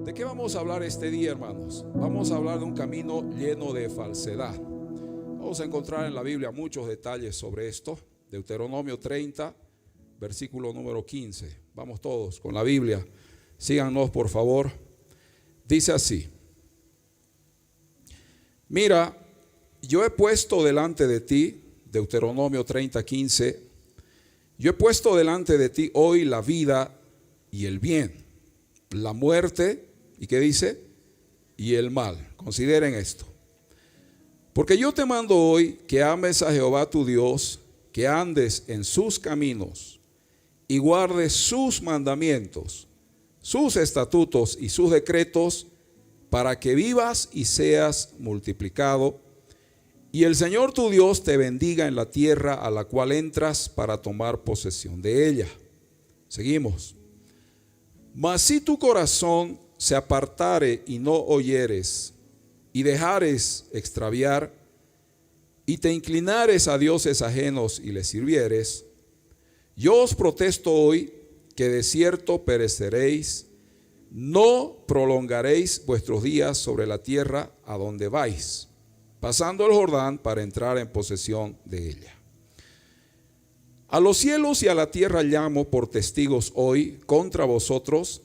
¿De qué vamos a hablar este día, hermanos? Vamos a hablar de un camino lleno de falsedad. Vamos a encontrar en la Biblia muchos detalles sobre esto. Deuteronomio 30, versículo número 15. Vamos todos con la Biblia. Síganos, por favor. Dice así: mira, yo he puesto delante de ti, Deuteronomio 30, 15, yo he puesto delante de ti hoy la vida y el bien, la muerte, ¿y qué dice? Y el mal. Consideren esto. Porque yo te mando hoy que ames a Jehová tu Dios, que andes en sus caminos y guardes sus mandamientos, sus estatutos y sus decretos, para que vivas y seas multiplicado, y el Señor tu Dios te bendiga en la tierra a la cual entras para tomar posesión de ella. Seguimos. Mas si tu corazón se apartare y no oyeres, y dejares extraviar, y te inclinares a dioses ajenos y les sirvieres, yo os protesto hoy que de cierto pereceréis, no prolongaréis vuestros días sobre la tierra a donde vais, pasando el Jordán para entrar en posesión de ella. A los cielos y a la tierra llamo por testigos hoy contra vosotros,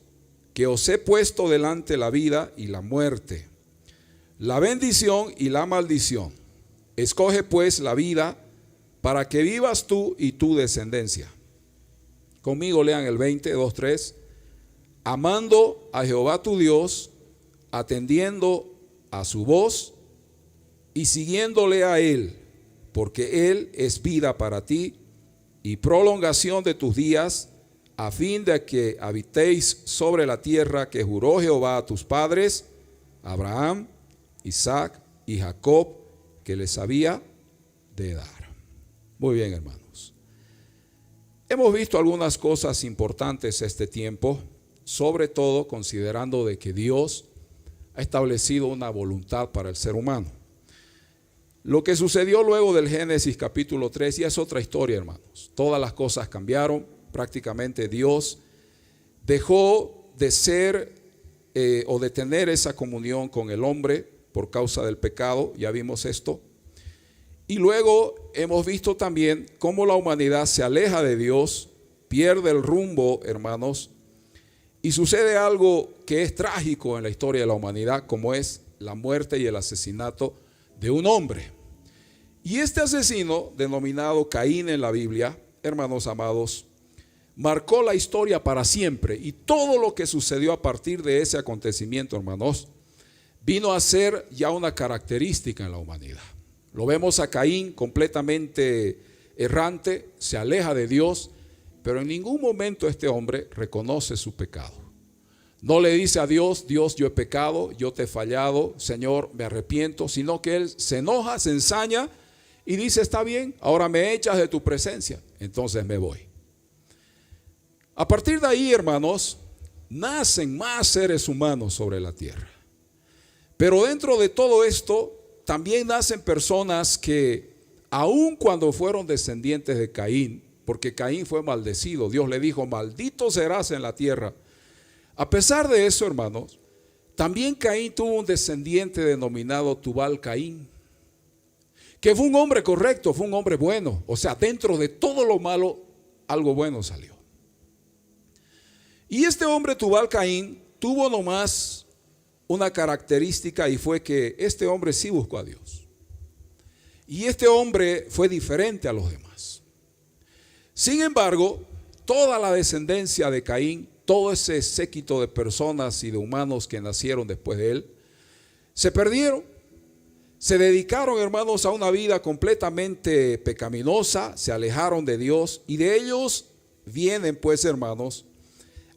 que os he puesto delante la vida y la muerte, la bendición y la maldición. Escoge pues la vida para que vivas tú y tu descendencia. Conmigo lean el 20, 2, 3. Amando a Jehová tu Dios, atendiendo a su voz y siguiéndole a Él, porque Él es vida para ti y prolongación de tus días, a fin de que habitéis sobre la tierra que juró Jehová a tus padres, Abraham, Isaac y Jacob, que les había de dar. Muy bien, hermanos. Hemos visto algunas cosas importantes este tiempo, sobre todo considerando de que Dios ha establecido una voluntad para el ser humano. Lo que sucedió luego del Génesis capítulo 3 ya es otra historia, hermanos. Todas las cosas cambiaron. Prácticamente Dios dejó de ser o de tener esa comunión con el hombre por causa del pecado. Ya vimos esto. Y luego hemos visto también cómo la humanidad se aleja de Dios, pierde el rumbo, hermanos, y sucede algo que es trágico en la historia de la humanidad, como es la muerte y el asesinato de un hombre. Y este asesino, denominado Caín en la Biblia, hermanos amados, marcó la historia para siempre. Y todo lo que sucedió a partir de ese acontecimiento, hermanos, vino a ser ya una característica en la humanidad. Lo vemos a Caín completamente errante, se aleja de Dios, pero en ningún momento este hombre reconoce su pecado. No le dice a Dios: Dios, yo he pecado, yo te he fallado, Señor, me arrepiento, sino que él se enoja, se ensaña y dice: está bien, ahora me echas de tu presencia, entonces me voy. A partir de ahí, hermanos, nacen más seres humanos sobre la tierra. Pero dentro de todo esto, también nacen personas que, aun cuando fueron descendientes de Caín, porque Caín fue maldecido, Dios le dijo: maldito serás en la tierra. A pesar de eso, hermanos, también Caín tuvo un descendiente denominado Tubal Caín, que fue un hombre correcto, fue un hombre bueno. O sea, dentro de todo lo malo, algo bueno salió. Y este hombre Tubal Caín tuvo nomás una característica, y fue que este hombre sí buscó a Dios. Y este hombre fue diferente a los demás. Sin embargo, toda la descendencia de Caín, todo ese séquito de personas y de humanos que nacieron después de él, se perdieron. Se dedicaron, hermanos, a una vida completamente pecaminosa, se alejaron de Dios, y de ellos vienen, pues, hermanos,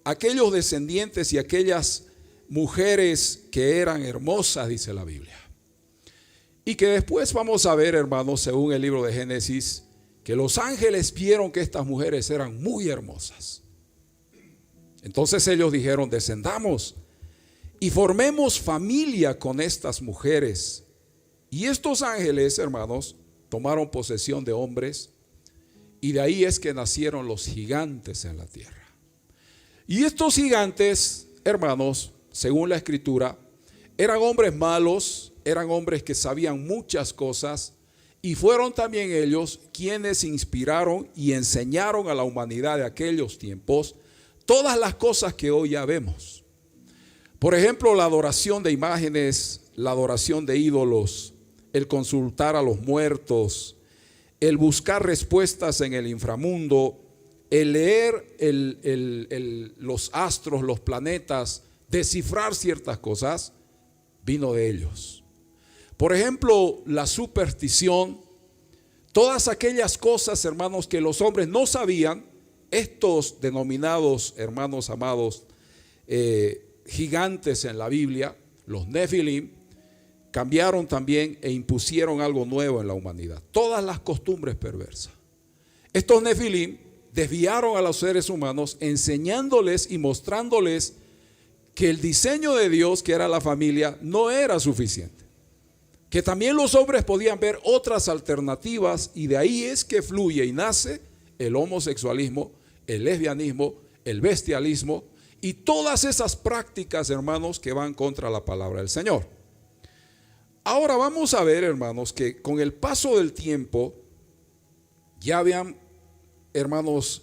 aquellos descendientes y aquellas mujeres que eran hermosas, dice la Biblia. Y que después vamos a ver, hermanos, según el libro de Génesis, que los ángeles vieron que estas mujeres eran muy hermosas. Entonces ellos dijeron: descendamos y formemos familia con estas mujeres. Y estos ángeles, hermanos, tomaron posesión de hombres, y de ahí es que nacieron los gigantes en la tierra. Y estos gigantes, hermanos, según la Escritura, eran hombres malos, eran hombres que sabían muchas cosas y fueron también ellos quienes inspiraron y enseñaron a la humanidad de aquellos tiempos todas las cosas que hoy ya vemos. Por ejemplo, la adoración de imágenes, la adoración de ídolos, el consultar a los muertos, el buscar respuestas en el inframundo, el leer los astros, los planetas, descifrar ciertas cosas, vino de ellos. Por ejemplo, la superstición, todas aquellas cosas, hermanos, que los hombres no sabían, estos denominados, hermanos amados, gigantes en la Biblia, los Nefilim, cambiaron también e impusieron algo nuevo en la humanidad, todas las costumbres perversas. Estos Nefilim desviaron a los seres humanos enseñándoles y mostrándoles que el diseño de Dios, que era la familia, no era suficiente, que también los hombres podían ver otras alternativas, y de ahí es que fluye y nace el homosexualismo, el lesbianismo, el bestialismo y todas esas prácticas, hermanos, que van contra la palabra del Señor. Ahora vamos a ver, hermanos, que con el paso del tiempo ya habían, hermanos,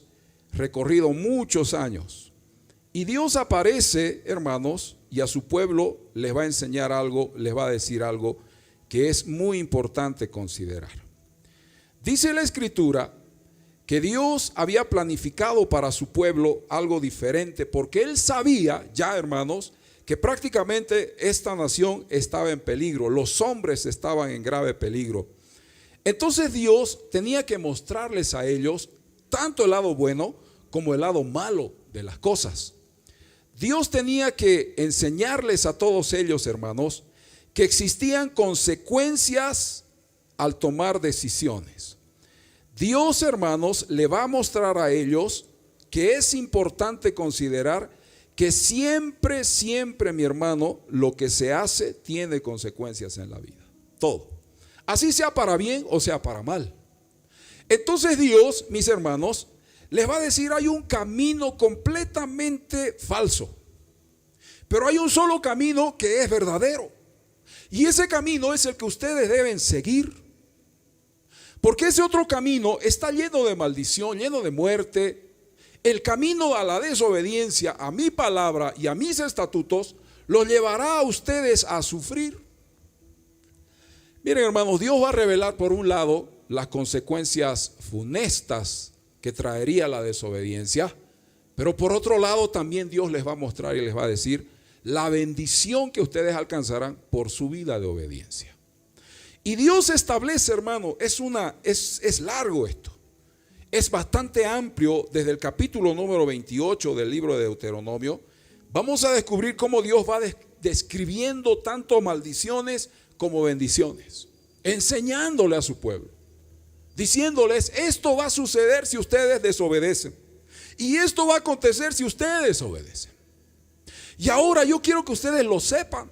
recorrido muchos años, y Dios aparece, hermanos, y a su pueblo les va a enseñar algo, les va a decir algo que es muy importante considerar. Dice la Escritura que Dios había planificado para su pueblo algo diferente, porque Él sabía ya, hermanos, que prácticamente esta nación estaba en peligro, los hombres estaban en grave peligro. Entonces Dios tenía que mostrarles a ellos tanto el lado bueno como el lado malo de las cosas. Dios tenía que enseñarles a todos ellos, hermanos, que existían consecuencias al tomar decisiones. Dios, hermanos, le va a mostrar a ellos que es importante considerar que siempre, siempre, mi hermano, lo que se hace tiene consecuencias en la vida. Todo. Así sea para bien o sea para mal. Entonces Dios, mis hermanos, les va a decir: hay un camino completamente falso, pero hay un solo camino que es verdadero. Y ese camino es el que ustedes deben seguir, porque ese otro camino está lleno de maldición, lleno de muerte. El camino a la desobediencia a mi palabra y a mis estatutos los llevará a ustedes a sufrir. Miren, hermanos, Dios va a revelar por un lado las consecuencias funestas que traería la desobediencia, pero por otro lado también Dios les va a mostrar y les va a decir la bendición que ustedes alcanzarán por su vida de obediencia. Y Dios establece, hermano, es largo esto. Es bastante amplio. Desde el capítulo número 28 del libro de Deuteronomio vamos a descubrir cómo Dios va describiendo tanto maldiciones como bendiciones, enseñándole a su pueblo, diciéndoles: esto va a suceder si ustedes desobedecen, y esto va a acontecer si ustedes obedecen. Y ahora yo quiero que ustedes lo sepan,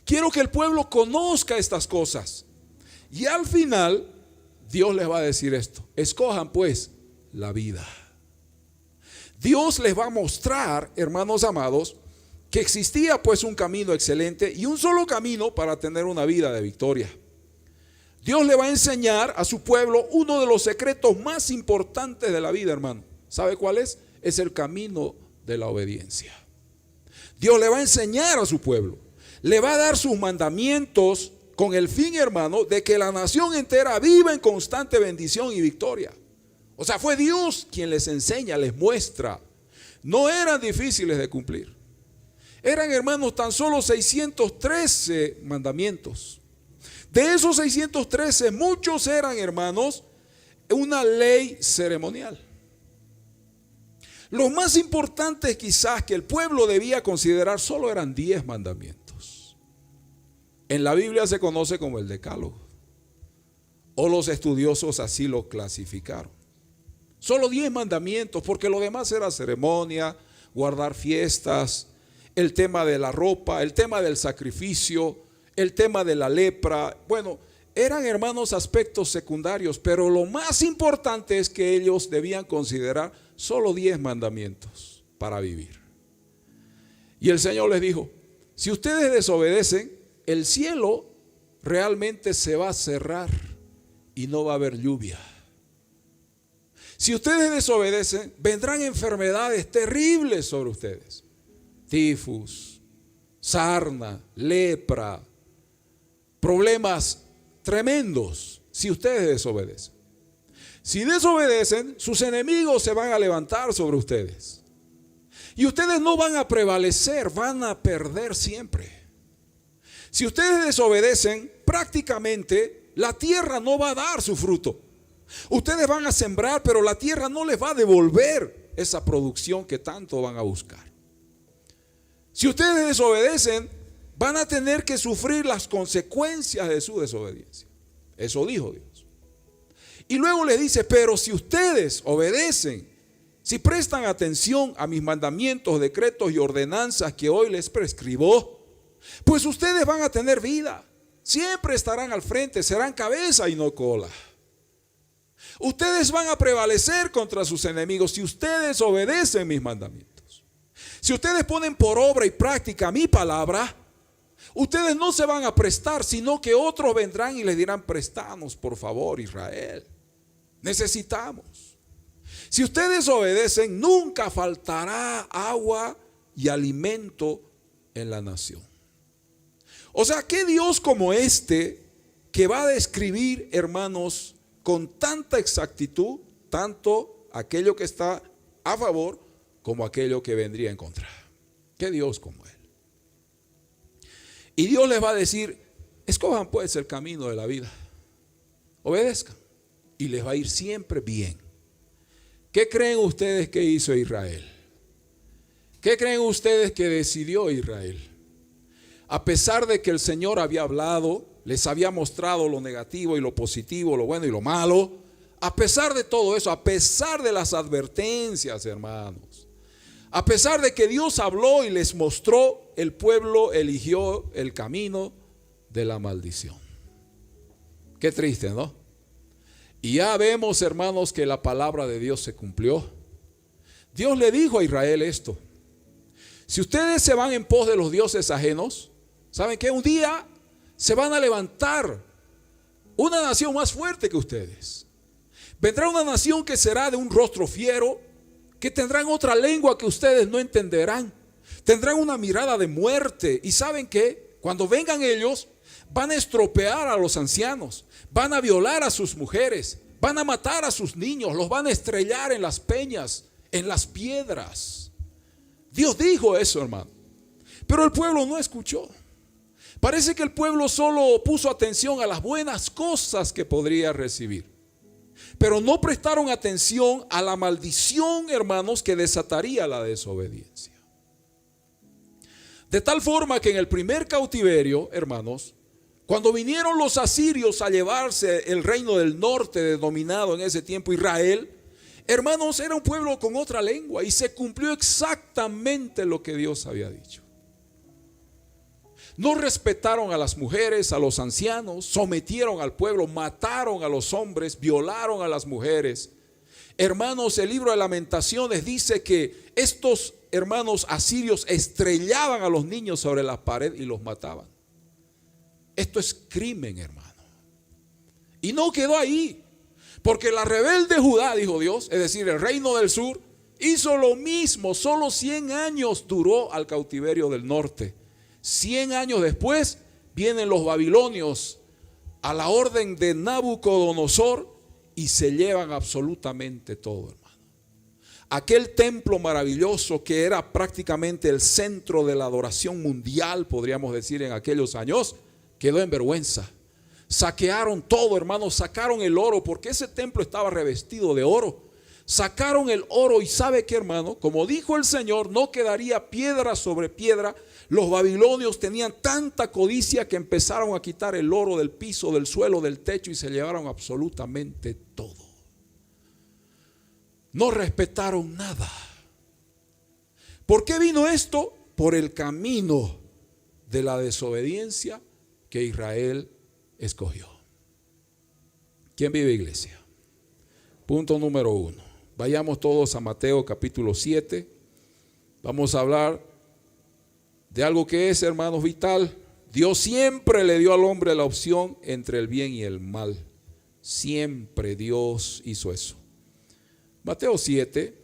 quiero que el pueblo conozca estas cosas, y al final Dios les va a decir esto: escojan pues la vida. Dios les va a mostrar, hermanos amados, que existía pues un camino excelente y un solo camino para tener una vida de victoria. Dios le va a enseñar a su pueblo uno de los secretos más importantes de la vida, hermano. ¿Sabe cuál es? Es el camino de la obediencia. Dios le va a enseñar a su pueblo, le va a dar sus mandamientos con el fin, hermano, de que la nación entera viva en constante bendición y victoria. O sea, fue Dios quien les enseña, les muestra. No eran difíciles de cumplir. Eran, hermanos, tan solo 613 mandamientos. De esos 613, muchos eran, hermanos, una ley ceremonial. Los más importantes quizás que el pueblo debía considerar solo eran 10 mandamientos. En la Biblia se conoce como el Decálogo, o los estudiosos así lo clasificaron. Solo 10 mandamientos, porque lo demás era ceremonia, guardar fiestas, el tema de la ropa, el tema del sacrificio, el tema de la lepra. Bueno, eran, hermanos, aspectos secundarios, pero lo más importante es que ellos debían considerar solo 10 mandamientos para vivir. Y el Señor les dijo, si ustedes desobedecen, el cielo realmente se va a cerrar y no va a haber lluvia. Si ustedes desobedecen, vendrán enfermedades terribles sobre ustedes. Tifus, sarna, lepra, problemas tremendos si ustedes desobedecen. Si desobedecen, sus enemigos se van a levantar sobre ustedes. Y ustedes no van a prevalecer, van a perder siempre. Si ustedes desobedecen, prácticamente la tierra no va a dar su fruto. Ustedes van a sembrar, pero la tierra no les va a devolver esa producción que tanto van a buscar. Si ustedes desobedecen, van a tener que sufrir las consecuencias de su desobediencia. Eso dijo Dios. Y luego le dice, pero si ustedes obedecen, si prestan atención a mis mandamientos, decretos y ordenanzas que hoy les prescribo, pues ustedes van a tener vida. Siempre estarán al frente, serán cabeza y no cola. Ustedes van a prevalecer contra sus enemigos si ustedes obedecen mis mandamientos. Si ustedes ponen por obra y práctica mi palabra, ustedes no se van a prestar, sino que otros vendrán y les dirán, préstanos por favor, Israel. Necesitamos. Si ustedes obedecen, nunca faltará agua y alimento en la nación. O sea, ¿qué Dios como este que va a describir, hermanos, con tanta exactitud, tanto aquello que está a favor como aquello que vendría en contra? ¿Qué Dios como Él? Y Dios les va a decir, escojan pues el camino de la vida, obedezcan y les va a ir siempre bien. ¿Qué creen ustedes que hizo Israel? ¿Qué creen ustedes que decidió Israel? A pesar de que el Señor había hablado, les había mostrado lo negativo y lo positivo, lo bueno y lo malo, a pesar de todo eso, a pesar de las advertencias, hermanos, a pesar de que Dios habló y les mostró, el pueblo eligió el camino de la maldición. Qué triste, ¿no? Y ya vemos, hermanos, que la palabra de Dios se cumplió. Dios le dijo a Israel esto: si ustedes se van en pos de los dioses ajenos, ¿saben qué? Un día se van a levantar una nación más fuerte que ustedes. Vendrá una nación que será de un rostro fiero, que tendrán otra lengua que ustedes no entenderán. Tendrán una mirada de muerte. Y ¿saben qué? Cuando vengan ellos, van a estropear a los ancianos, van a violar a sus mujeres, van a matar a sus niños, los van a estrellar en las peñas, en las piedras. Dios dijo eso, hermano. Pero el pueblo no escuchó. Parece que el pueblo solo puso atención a las buenas cosas que podría recibir, pero no prestaron atención a la maldición, hermanos, que desataría la desobediencia. De tal forma que en el primer cautiverio, hermanos, cuando vinieron los asirios a llevarse el reino del norte, denominado en ese tiempo Israel, hermanos, era un pueblo con otra lengua y se cumplió exactamente lo que Dios había dicho. No respetaron a las mujeres, a los ancianos, sometieron al pueblo, mataron a los hombres, violaron a las mujeres. Hermanos, el libro de Lamentaciones dice que estos hermanos asirios estrellaban a los niños sobre la pared y los mataban. Esto es crimen, hermano. Y no quedó ahí, porque la rebelde Judá, dijo Dios, es decir, el reino del sur, hizo lo mismo. Solo 100 años duró al cautiverio del norte. 100 años después vienen los babilonios a la orden de Nabucodonosor y se llevan absolutamente todo, hermano. Aquel templo maravilloso que era prácticamente el centro de la adoración mundial, podríamos decir, en aquellos años, quedó en vergüenza. Saquearon todo, hermano, sacaron el oro, porque ese templo estaba revestido de oro. Sacaron el oro y ¿sabe qué, hermano? Como dijo el Señor, no quedaría piedra sobre piedra. Los babilonios tenían tanta codicia que empezaron a quitar el oro del piso, del suelo, del techo y se llevaron absolutamente todo. No respetaron nada. ¿Por qué vino esto? Por el camino de la desobediencia que Israel escogió. ¿Quién vive, iglesia? Punto número 1. Vayamos todos a Mateo capítulo 7. Vamos a hablar de algo que es, hermanos, vital. Dios siempre le dio al hombre la opción entre el bien y el mal. Siempre Dios hizo eso. Mateo 7.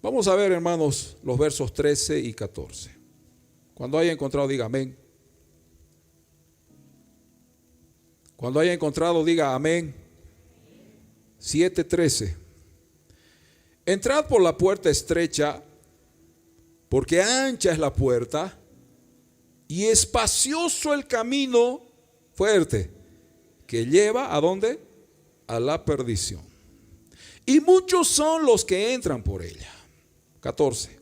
Vamos a ver, hermanos, los versos 13 y 14. Cuando haya encontrado, diga amén. Cuando haya encontrado, diga amén. 7:13. Entrad por la puerta estrecha, porque ancha es la puerta y espacioso el camino, fuerte, que lleva ¿a dónde? A la perdición. Y muchos son los que entran por ella. 14.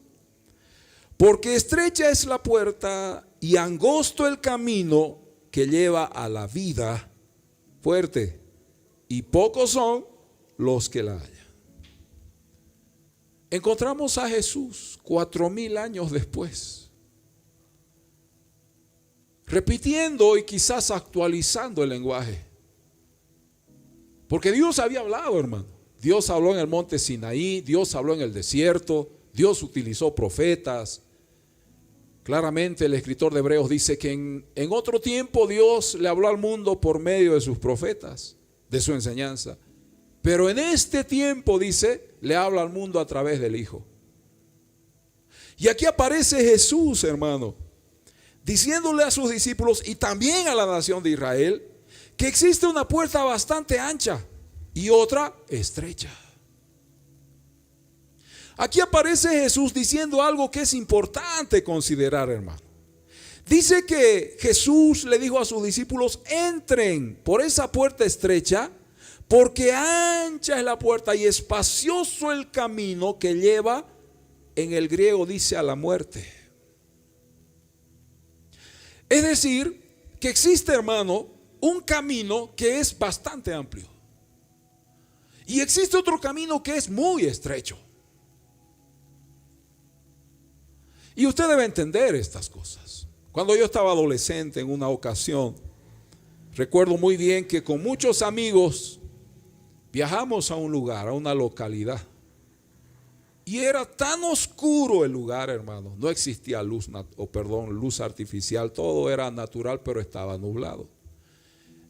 Porque estrecha es la puerta y angosto el camino que lleva a la vida, fuerte, y pocos son los que la hallan. Encontramos a Jesús 4000 años después, repitiendo y quizás actualizando el lenguaje. Porque Dios había hablado, hermano. Dios habló en el monte Sinaí, Dios habló en el desierto, Dios utilizó profetas. Claramente el escritor de Hebreos dice que en otro tiempo Dios le habló al mundo por medio de sus profetas, de su enseñanza. Pero en este tiempo, dice, le habla al mundo a través del Hijo. Y aquí aparece Jesús, hermano, diciéndole a sus discípulos y también a la nación de Israel que existe una puerta bastante ancha y otra estrecha. Aquí aparece Jesús diciendo algo que es importante considerar, hermano. Dice que Jesús le dijo a sus discípulos: entren por esa puerta estrecha, porque ancha es la puerta y espacioso el camino que lleva, en el griego dice, a la muerte. Es decir, que existe, hermano, un camino que es bastante amplio. Y existe otro camino que es muy estrecho. Y usted debe entender estas cosas. Cuando yo estaba adolescente, en una ocasión, recuerdo muy bien que con muchos amigos viajamos a un lugar, a una localidad. Y era tan oscuro el lugar, hermano. No existía luz artificial. Todo era natural, pero estaba nublado.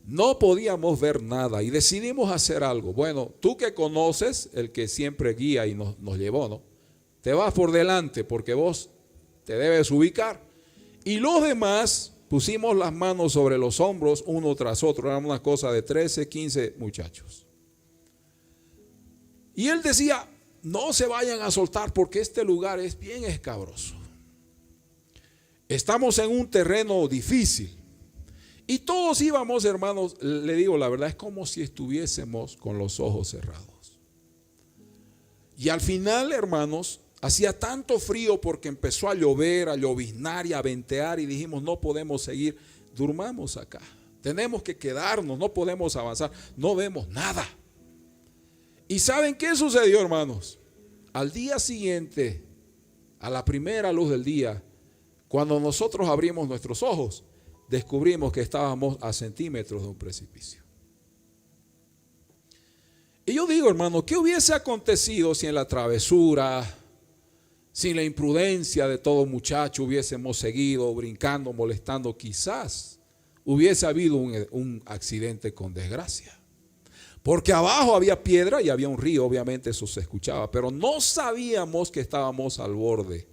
No podíamos ver nada y decidimos hacer algo. Bueno, tú que conoces, el que siempre guía y nos llevó, ¿no? Te vas por delante porque vos te debes ubicar. Y los demás pusimos las manos sobre los hombros uno tras otro. Era una cosa de 13, 15 muchachos. Y él decía: no se vayan a soltar porque este lugar es bien escabroso. Estamos en un terreno difícil. Y todos íbamos, hermanos, le digo la verdad, es como si estuviésemos con los ojos cerrados. Y al final, hermanos, hacía tanto frío porque empezó a llover, a lloviznar y a ventear, y dijimos: no podemos seguir, durmamos acá. Tenemos que quedarnos, no podemos avanzar, no vemos nada. ¿Y saben qué sucedió, hermanos? Al día siguiente, a la primera luz del día, cuando nosotros abrimos nuestros ojos, descubrimos que estábamos a centímetros de un precipicio. Y yo digo, hermano, ¿qué hubiese acontecido si en la travesura, sin la imprudencia de todo muchacho, hubiésemos seguido brincando, molestando? Quizás hubiese habido un accidente con desgracia. Porque abajo había piedra y había un río, obviamente eso se escuchaba, pero no sabíamos que estábamos al borde,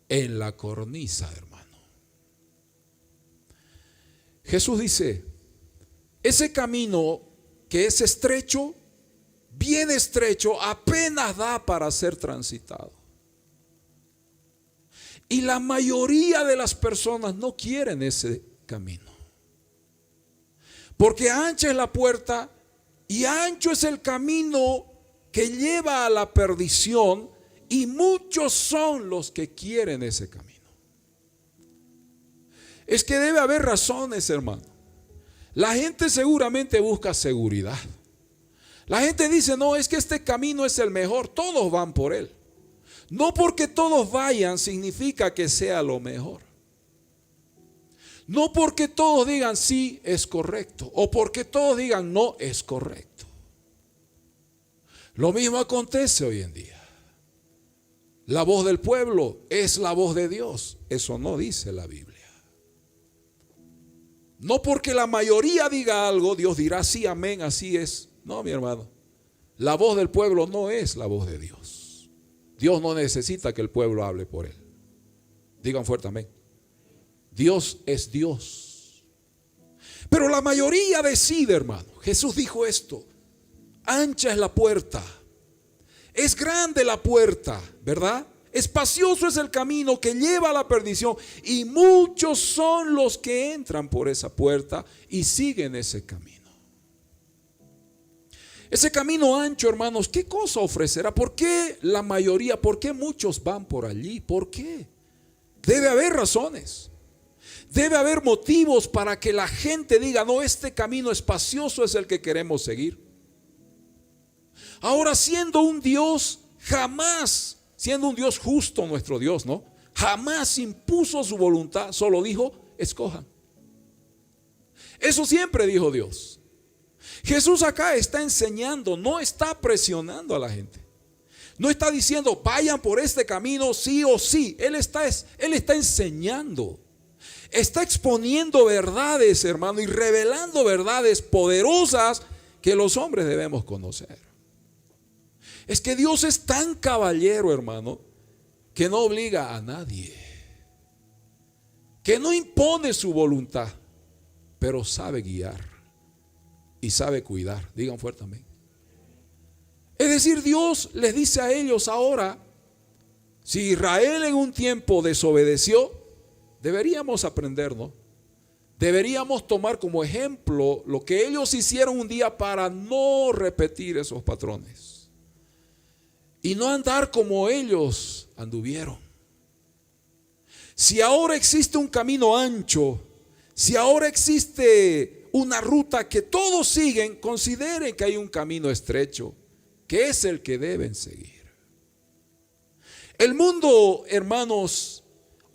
en la cornisa, hermano. Jesús dice: ese camino que es estrecho, bien estrecho, apenas da para ser transitado. Y la mayoría de las personas no quieren ese camino. Porque ancha es la puerta y ancho es el camino que lleva a la perdición, y muchos son los que quieren ese camino. Es que debe haber razones, hermano. La gente seguramente busca seguridad. La gente dice: no, es que este camino es el mejor, todos van por él. No porque todos vayan significa que sea lo mejor. No porque todos digan sí es correcto, o porque todos digan no es correcto. Lo mismo acontece hoy en día. La voz del pueblo es la voz de Dios. Eso no dice la Biblia. No porque la mayoría diga algo, Dios dirá sí, amén, así es. No, mi hermano. La voz del pueblo no es la voz de Dios. Dios no necesita que el pueblo hable por él. Digan fuerte amén. Dios es Dios. Pero la mayoría decide, hermano. Jesús dijo esto: ancha es la puerta, es grande la puerta, ¿verdad? Espacioso es el camino que lleva a la perdición, y muchos son los que entran por esa puerta y siguen ese camino. Ese camino ancho, hermanos, ¿qué cosa ofrecerá? ¿Por qué la mayoría, por qué muchos van por allí? ¿Por qué? Debe haber razones. Debe haber motivos para que la gente diga: no, este camino espacioso es el que queremos seguir. Ahora, siendo un Dios, jamás, siendo un Dios justo nuestro Dios, ¿no? Jamás impuso su voluntad, solo dijo: escojan. Eso siempre dijo Dios. Jesús acá está enseñando, no está presionando a la gente. No está diciendo: vayan por este camino sí o sí. Él está enseñando. Está exponiendo verdades, hermano, y revelando verdades poderosas que los hombres debemos conocer. Es que Dios es tan caballero, hermano, que no obliga a nadie, que no impone su voluntad, pero sabe guiar y sabe cuidar. Digan fuerte amén. Es decir, Dios les dice a ellos ahora: si Israel en un tiempo desobedeció, deberíamos aprender, ¿no? Deberíamos tomar como ejemplo lo que ellos hicieron un día para no repetir esos patrones y no andar como ellos anduvieron. Si ahora existe un camino ancho, si ahora existe una ruta que todos siguen, consideren que hay un camino estrecho, que es el que deben seguir. El mundo, hermanos,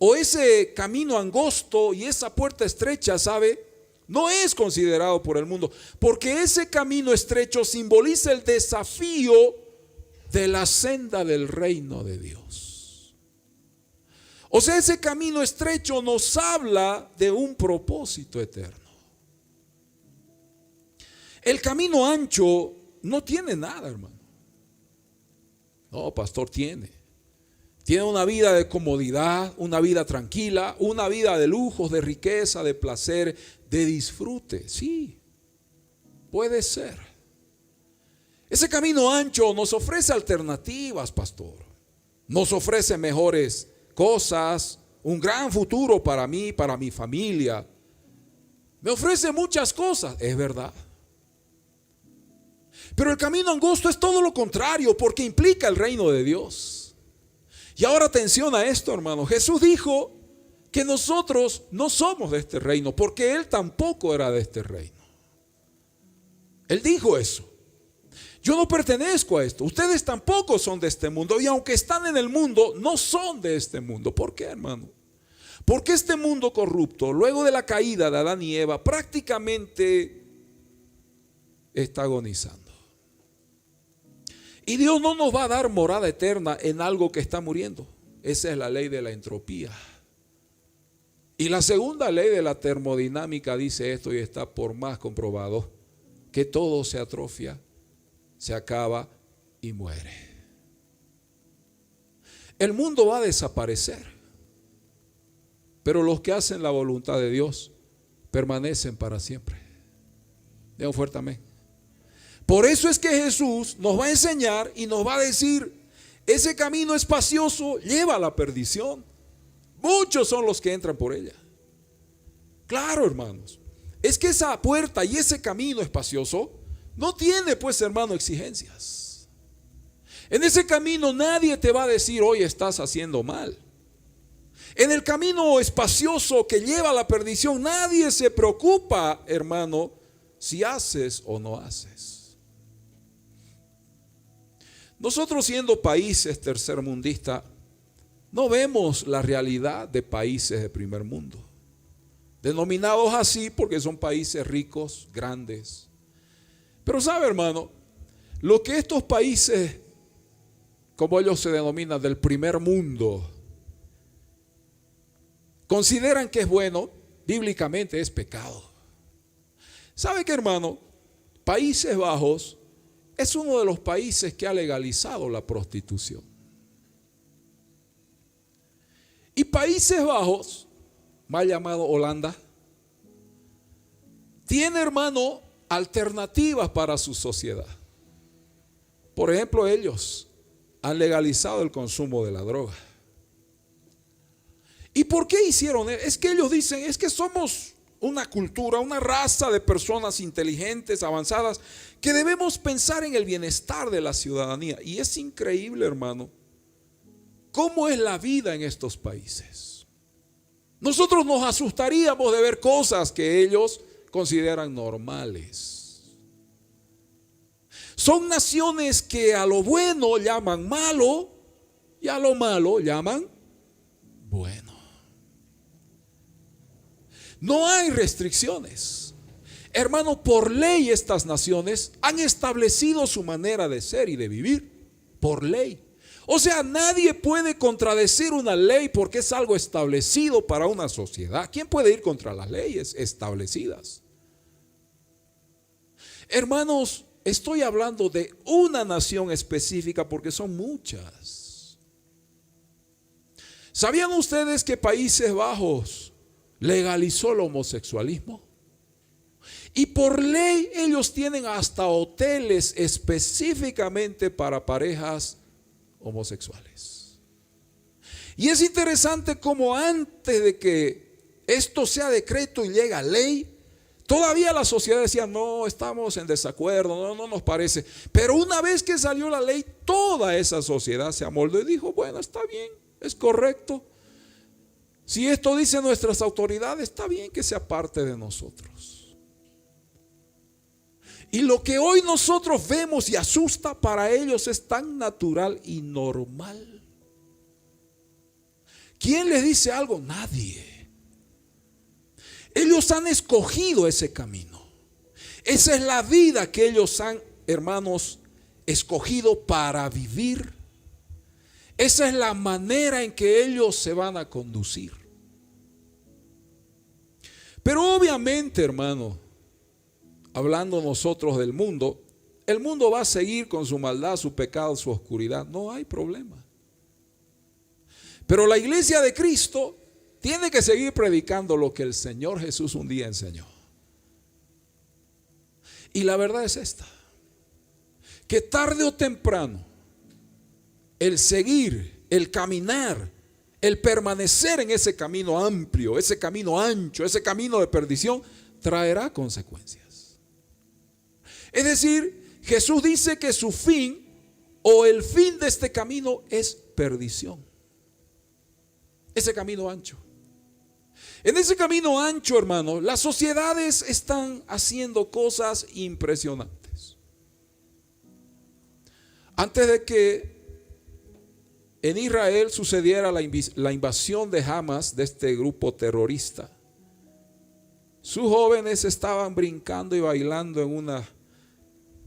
o ese camino angosto y esa puerta estrecha, ¿sabe? No es considerado por el mundo, porque ese camino estrecho simboliza el desafío de la senda del reino de Dios. O sea, ese camino estrecho nos habla de un propósito eterno. El camino ancho no tiene nada, hermano. No, pastor, tiene una vida de comodidad, una vida tranquila, una vida de lujos, de riqueza, de placer, de disfrute. Sí, puede ser. Ese camino ancho nos ofrece alternativas, pastor. Nos ofrece mejores cosas, un gran futuro para mí, para mi familia. Me ofrece muchas cosas, es verdad. Pero el camino angosto es todo lo contrario, porque implica el reino de Dios. Y ahora atención a esto, hermano. Jesús dijo que nosotros no somos de este reino, porque Él tampoco era de este reino. Él dijo eso. Yo no pertenezco a esto. Ustedes tampoco son de este mundo. Y aunque están en el mundo, no son de este mundo. ¿Por qué, hermano? Porque este mundo corrupto, luego de la caída de Adán y Eva, prácticamente está agonizando. Y Dios no nos va a dar morada eterna en algo que está muriendo. Esa es la ley de la entropía. Y la segunda ley de la termodinámica dice esto, y está por más comprobado, que todo se atrofia, se acaba y muere. El mundo va a desaparecer, pero los que hacen la voluntad de Dios permanecen para siempre. Den un fuerte amén. Por eso es que Jesús nos va a enseñar y nos va a decir: ese camino espacioso lleva a la perdición. Muchos son los que entran por ella. Claro, hermanos, es que esa puerta y ese camino espacioso no tiene, pues, hermano, exigencias. En ese camino nadie te va a decir: hoy estás haciendo mal. En el camino espacioso que lleva a la perdición, nadie se preocupa, hermano, si haces o no haces. Nosotros, siendo países tercermundistas, no vemos la realidad de países de primer mundo, denominados así porque son países ricos, grandes. Pero sabe, hermano, lo que estos países como ellos se denominan, del primer mundo, consideran que es bueno, bíblicamente es pecado. ¿Sabe qué, hermano? Países Bajos es uno de los países que ha legalizado la prostitución. Y Países Bajos, mal llamado Holanda, tiene, hermano, alternativas para su sociedad. Por ejemplo, ellos han legalizado el consumo de la droga. ¿Y por qué hicieron eso? Es que ellos dicen, es que somos una cultura, una raza de personas inteligentes, avanzadas, que debemos pensar en el bienestar de la ciudadanía. Y es increíble, hermano, cómo es la vida en estos países. Nosotros nos asustaríamos de ver cosas que ellos consideran normales. Son naciones que a lo bueno llaman malo y a lo malo llaman bueno. No hay restricciones. Hermano, por ley estas naciones han establecido su manera de ser y de vivir. Por ley. O sea, nadie puede contradecir una ley porque es algo establecido para una sociedad. ¿Quién puede ir contra las leyes establecidas? Hermanos, estoy hablando de una nación específica porque son muchas. ¿Sabían ustedes que Países Bajos legalizó el homosexualismo? Y por ley ellos tienen hasta hoteles específicamente para parejas homosexuales. Y es interesante cómo antes de que esto sea decreto y llegue a ley, todavía la sociedad decía, no, estamos en desacuerdo, no nos parece. Pero una vez que salió la ley, toda esa sociedad se amoldó y dijo, bueno, está bien, es correcto. Si esto dicen nuestras autoridades, está bien que sea parte de nosotros. Y lo que hoy nosotros vemos y asusta, para ellos es tan natural y normal. ¿Quién les dice algo? Nadie. Ellos han escogido ese camino. Esa es la vida que ellos han, hermanos, escogido para vivir. Esa es la manera en que ellos se van a conducir. Pero obviamente, hermano, hablando nosotros del mundo, el mundo va a seguir con su maldad, su pecado, su oscuridad. No hay problema. Pero la iglesia de Cristo tiene que seguir predicando lo que el Señor Jesús un día enseñó. Y la verdad es esta, que tarde o temprano, el seguir, el caminar, el permanecer en ese camino amplio, ese camino ancho, ese camino de perdición, traerá consecuencias. Es decir, Jesús dice que su fin o el fin de este camino es perdición. Ese camino ancho. En ese camino ancho, hermano, las sociedades están haciendo cosas impresionantes. Antes de que en Israel sucediera la invasión de Hamas, de este grupo terrorista, sus jóvenes estaban brincando y bailando en una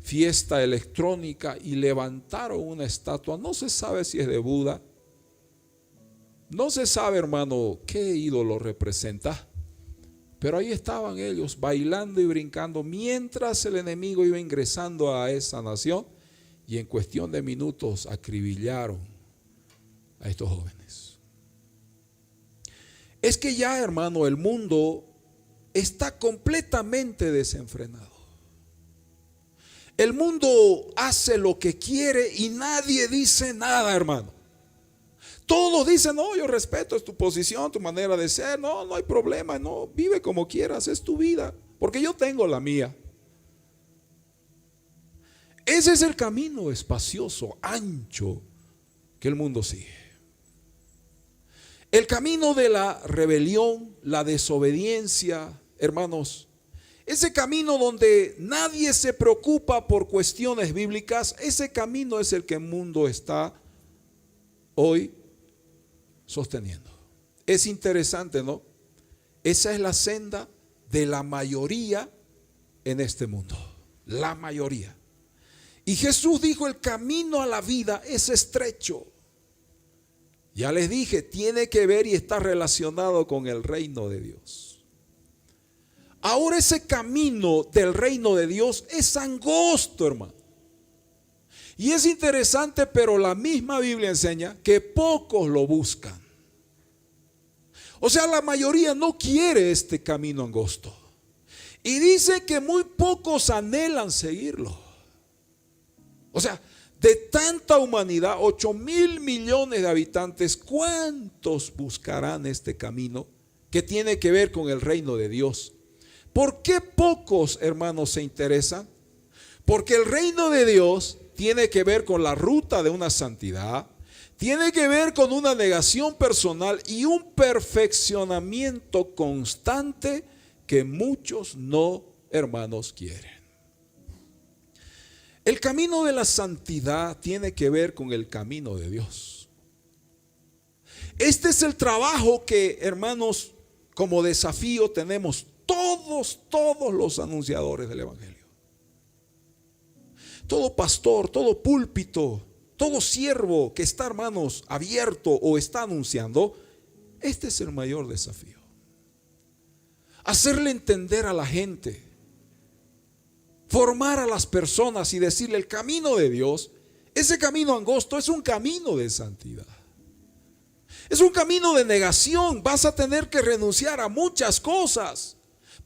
fiesta electrónica y levantaron una estatua. No se sabe si es de Buda. No se sabe, hermano, qué ídolo representa. Pero ahí estaban ellos bailando y brincando mientras el enemigo iba ingresando a esa nación, y en cuestión de minutos acribillaron a estos jóvenes. Es que ya, hermano, el mundo está completamente desenfrenado. El mundo hace lo que quiere y nadie dice nada, hermano. Todos dicen, no, yo respeto, es tu posición, tu manera de ser, no hay problema, no, vive como quieras, es tu vida, porque yo tengo la mía. Ese es el camino espacioso, ancho, que el mundo sigue. El camino de la rebelión, la desobediencia, hermanos, ese camino donde nadie se preocupa por cuestiones bíblicas, ese camino es el que el mundo está hoy sosteniendo. Es interesante, ¿no? Esa es la senda de la mayoría en este mundo. La mayoría. Y Jesús dijo, el camino a la vida es estrecho. Ya les dije, tiene que ver y está relacionado con el reino de Dios. Ahora ese camino del reino de Dios es angosto, hermano. Y es interesante, pero la misma Biblia enseña que pocos lo buscan. O sea, la mayoría no quiere este camino angosto. Y dice que muy pocos anhelan seguirlo. O sea, de tanta humanidad, 8,000 millones de habitantes, ¿cuántos buscarán este camino que tiene que ver con el reino de Dios? ¿Por qué pocos, hermanos, se interesan? Porque el reino de Dios tiene que ver con la ruta de una santidad, tiene que ver con una negación personal y un perfeccionamiento constante que muchos no, hermanos, quieren. El camino de la santidad tiene que ver con el camino de Dios. Este es el trabajo que, hermanos, como desafío tenemos todos los anunciadores del evangelio. Todo pastor, todo púlpito, todo siervo que está, hermanos, abierto o está anunciando, este es el mayor desafío. Hacerle entender a la gente, formar a las personas y decirle el camino de Dios, ese camino angosto es un camino de santidad. Es un camino de negación. Vas a tener que renunciar a muchas cosas.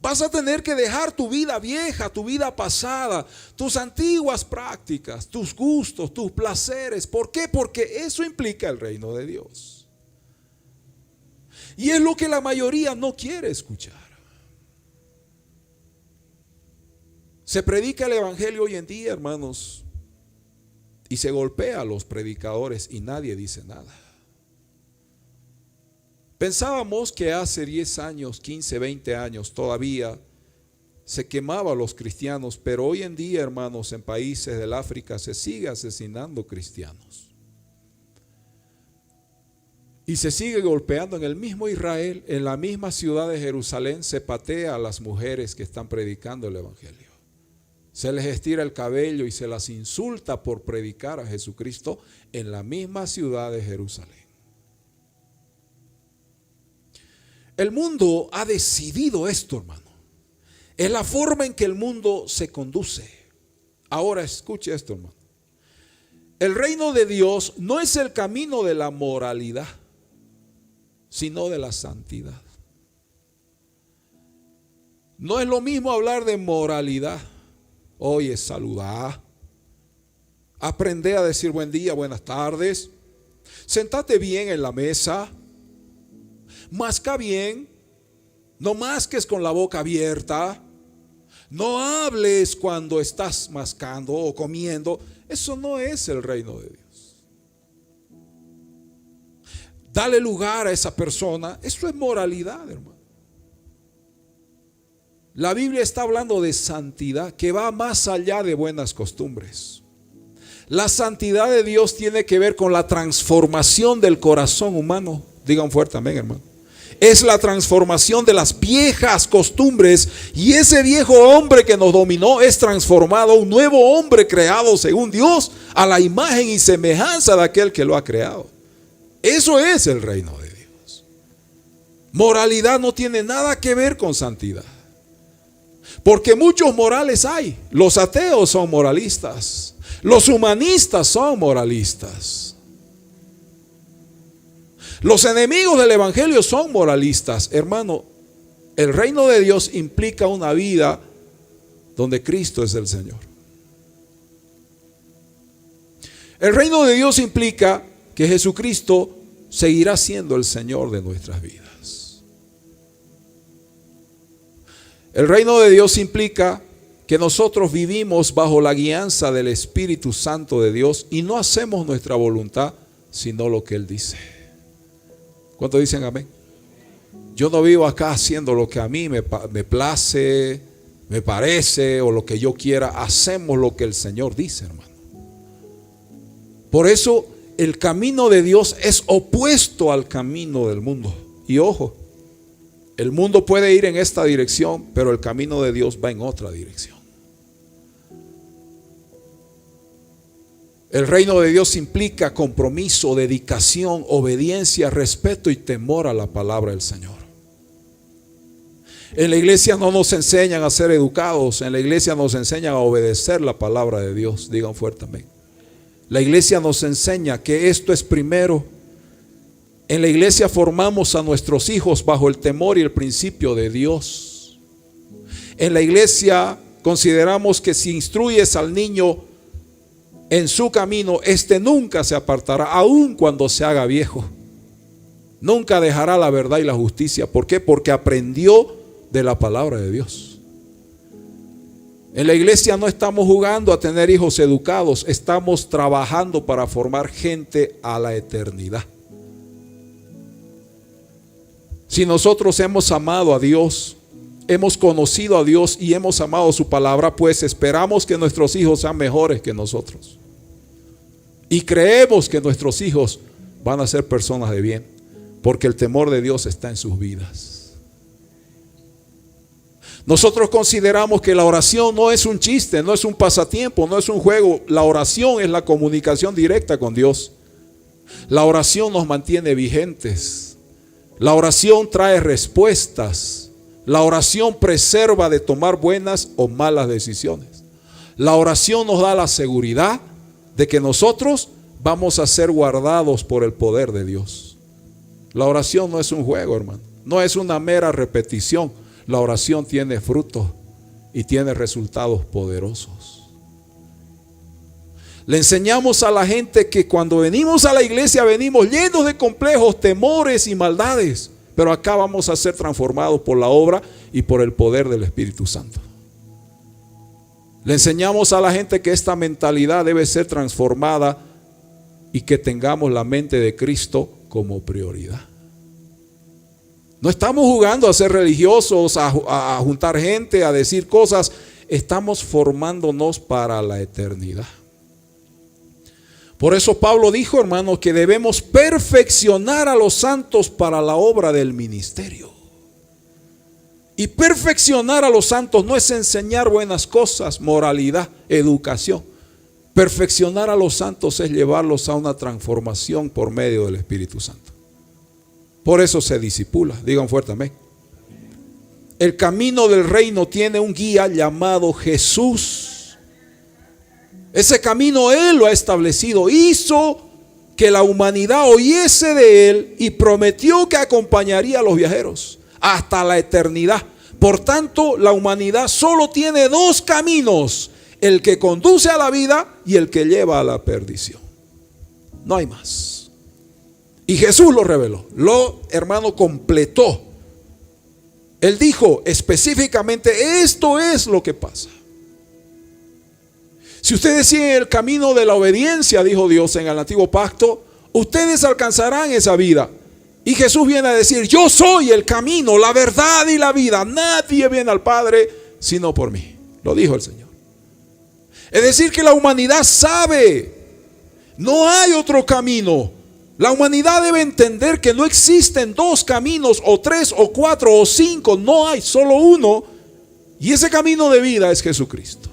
Vas a tener que dejar tu vida vieja, tu vida pasada, tus antiguas prácticas, tus gustos, tus placeres. ¿Por qué? Porque eso implica el reino de Dios. Y es lo que la mayoría no quiere escuchar. Se predica el evangelio hoy en día, hermanos, y se golpea a los predicadores y nadie dice nada. Pensábamos que hace 10 años, 15, 20 años todavía se quemaba a los cristianos, pero hoy en día, hermanos, en países del África se sigue asesinando cristianos. Y se sigue golpeando en el mismo Israel, en la misma ciudad de Jerusalén, se patea a las mujeres que están predicando el evangelio. Se les estira el cabello y se las insulta por predicar a Jesucristo en la misma ciudad de Jerusalén. El mundo ha decidido esto, hermano. Es la forma en que el mundo se conduce. Ahora escuche esto, hermano. El reino de Dios no es el camino de la moralidad, sino de la santidad. No es lo mismo hablar de moralidad. Oye, saludá, aprende a decir buen día, buenas tardes, sentate bien en la mesa, masca bien, no masques con la boca abierta, no hables cuando estás mascando o comiendo. Eso no es el reino de Dios. Dale lugar a esa persona, eso es moralidad, hermano. La Biblia está hablando de santidad que va más allá de buenas costumbres. La santidad de Dios tiene que ver con la transformación del corazón humano. Digan fuerte amén, hermano. Es la transformación de las viejas costumbres, y ese viejo hombre que nos dominó es transformado a un nuevo hombre creado según Dios, a la imagen y semejanza de aquel que lo ha creado. Eso es el reino de Dios. Moralidad no tiene nada que ver con santidad. Porque muchos morales hay. Los ateos son moralistas. Los humanistas son moralistas. Los enemigos del evangelio son moralistas. Hermano, el reino de Dios implica una vida donde Cristo es el Señor. El reino de Dios implica que Jesucristo seguirá siendo el Señor de nuestras vidas. El reino de Dios implica que nosotros vivimos bajo la guianza del Espíritu Santo de Dios y no hacemos nuestra voluntad, sino lo que Él dice. ¿Cuántos dicen amén? Yo no vivo acá haciendo lo que a mí me place, me parece o lo que yo quiera. Hacemos lo que el Señor dice, hermano. Por eso el camino de Dios es opuesto al camino del mundo. Y ojo, el mundo puede ir en esta dirección, pero el camino de Dios va en otra dirección. El reino de Dios implica compromiso, dedicación, obediencia, respeto y temor a la palabra del Señor. En la iglesia no nos enseñan a ser educados, en la iglesia nos enseñan a obedecer la palabra de Dios. Digan fuertemente. La iglesia nos enseña que esto es primero. En la iglesia formamos a nuestros hijos bajo el temor y el principio de Dios. En la iglesia consideramos que si instruyes al niño en su camino, éste nunca se apartará, aun cuando se haga viejo. Nunca dejará la verdad y la justicia. ¿Por qué? Porque aprendió de la palabra de Dios. En la iglesia no estamos jugando a tener hijos educados, estamos trabajando para formar gente a la eternidad. Si nosotros hemos amado a Dios, hemos conocido a Dios y hemos amado su palabra, pues esperamos que nuestros hijos sean mejores que nosotros. Y creemos que nuestros hijos van a ser personas de bien, porque el temor de Dios está en sus vidas. Nosotros consideramos que la oración no es un chiste, no es un pasatiempo, no es un juego. La oración es la comunicación directa con Dios. La oración nos mantiene vigentes. La oración trae respuestas. La oración preserva de tomar buenas o malas decisiones. La oración nos da la seguridad de que nosotros vamos a ser guardados por el poder de Dios. La oración no es un juego, hermano. No es una mera repetición. La oración tiene frutos y tiene resultados poderosos. Le enseñamos a la gente que cuando venimos a la iglesia venimos llenos de complejos, temores y maldades. Pero acá vamos a ser transformados por la obra y por el poder del Espíritu Santo. Le enseñamos a la gente que esta mentalidad debe ser transformada y que tengamos la mente de Cristo como prioridad. No estamos jugando a ser religiosos, a juntar gente, a decir cosas. Estamos formándonos para la eternidad. Por eso Pablo dijo, hermanos, que debemos perfeccionar a los santos para la obra del ministerio. Y perfeccionar a los santos no es enseñar buenas cosas, moralidad, educación. Perfeccionar a los santos es llevarlos a una transformación por medio del Espíritu Santo. Por eso se discipula. Digan fuerte amén. El camino del reino tiene un guía llamado Jesús. Ese camino Él lo ha establecido. Hizo que la humanidad oyese de Él y prometió que acompañaría a los viajeros hasta la eternidad. Por tanto, la humanidad solo tiene dos caminos: el que conduce a la vida y el que lleva a la perdición. No hay más. Y Jesús lo reveló, hermano, completó. Él dijo específicamente: esto es lo que pasa. Si ustedes siguen el camino de la obediencia, dijo Dios en el antiguo pacto, ustedes alcanzarán esa vida. Y Jesús viene a decir: yo soy el camino, la verdad y la vida. Nadie viene al Padre sino por mí. Lo dijo el Señor. Es decir, que la humanidad sabe, no hay otro camino. La humanidad debe entender que no existen dos caminos, o tres, o cuatro, o cinco. No hay, solo uno. Y ese camino de vida es Jesucristo.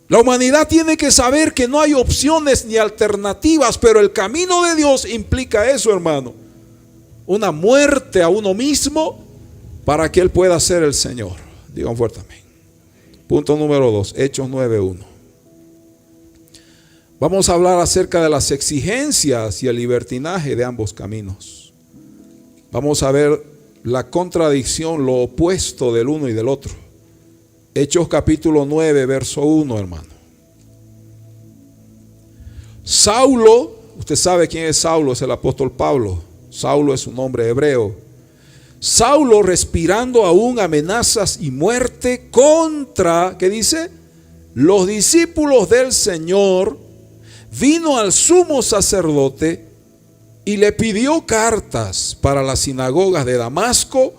La humanidad tiene que saber que no hay opciones ni alternativas, pero el camino de Dios implica eso, hermano. Una muerte a uno mismo para que Él pueda ser el Señor. Digan fuerte amén. Punto número 2, Hechos 9:1. Vamos a hablar acerca de las exigencias y el libertinaje de ambos caminos. Vamos a ver la contradicción, lo opuesto del uno y del otro. Hechos capítulo 9, verso 1, hermano. Saulo, usted sabe quién es Saulo, es el apóstol Pablo. Saulo es un nombre hebreo. Saulo, respirando aún amenazas y muerte contra, ¿qué dice? Los discípulos del Señor, vino al sumo sacerdote y le pidió cartas para las sinagogas de Damasco,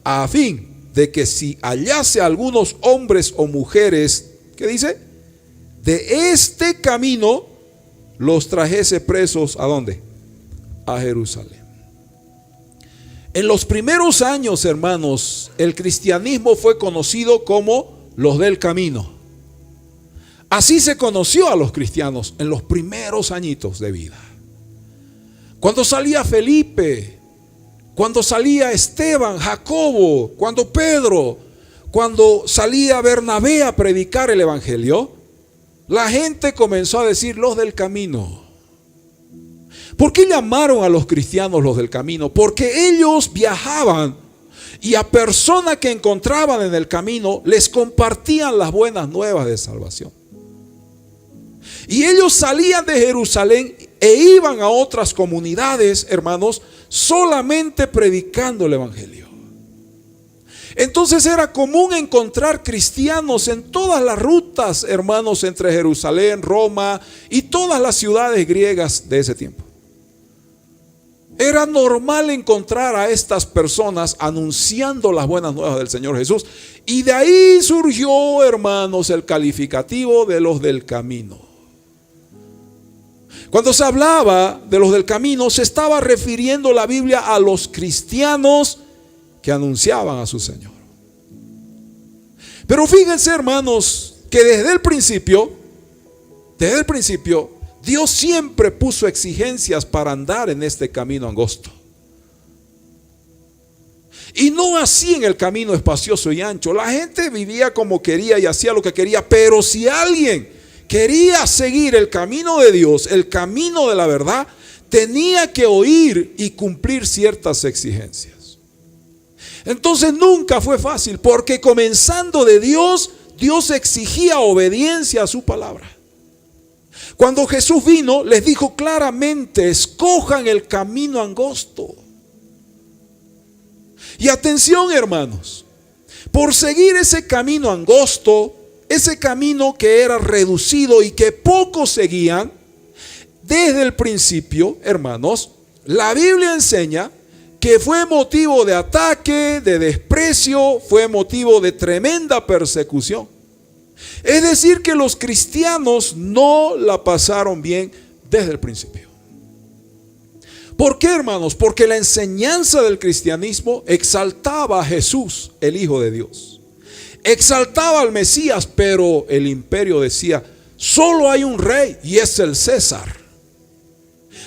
a fin de que si hallase algunos hombres o mujeres, ¿qué dice? De este camino, los trajese presos, ¿a dónde? A Jerusalén. En los primeros años, hermanos, el cristianismo fue conocido como los del camino. Así se conoció a los cristianos en los primeros añitos de vida. Cuando salía Felipe, cuando salía Esteban, Jacobo, cuando Pedro, cuando salía Bernabé a predicar el evangelio, la gente comenzó a decir los del camino. ¿Por qué llamaron a los cristianos los del camino? Porque ellos viajaban y a personas que encontraban en el camino les compartían las buenas nuevas de salvación. Y ellos salían de Jerusalén e iban a otras comunidades, hermanos, solamente predicando el evangelio. Entonces era común encontrar cristianos en todas las rutas, hermanos, entre Jerusalén, Roma y todas las ciudades griegas de ese tiempo. Era normal encontrar a estas personas anunciando las buenas nuevas del Señor Jesús. Y de ahí surgió, hermanos, el calificativo de los del camino. Cuando se hablaba de los del camino, se estaba refiriendo la Biblia a los cristianos que anunciaban a su Señor. Pero fíjense, hermanos, que desde el principio, Dios siempre puso exigencias para andar en este camino angosto. Y no así en el camino espacioso y ancho. La gente vivía como quería y hacía lo que quería, pero si alguien quería seguir el camino de Dios, el camino de la verdad, tenía que oír y cumplir ciertas exigencias. Entonces nunca fue fácil, porque comenzando de Dios, Dios exigía obediencia a su palabra. Cuando Jesús vino, les dijo claramente: escojan el camino angosto. Y atención, hermanos, por seguir ese camino angosto, ese camino que era reducido y que pocos seguían, desde el principio, hermanos, la Biblia enseña que fue motivo de ataque, de desprecio, fue motivo de tremenda persecución. Es decir, que los cristianos no la pasaron bien desde el principio. ¿Por qué, hermanos? Porque la enseñanza del cristianismo exaltaba a Jesús, el Hijo de Dios. Exaltaba al Mesías, pero el imperio decía: solo hay un rey y es el César.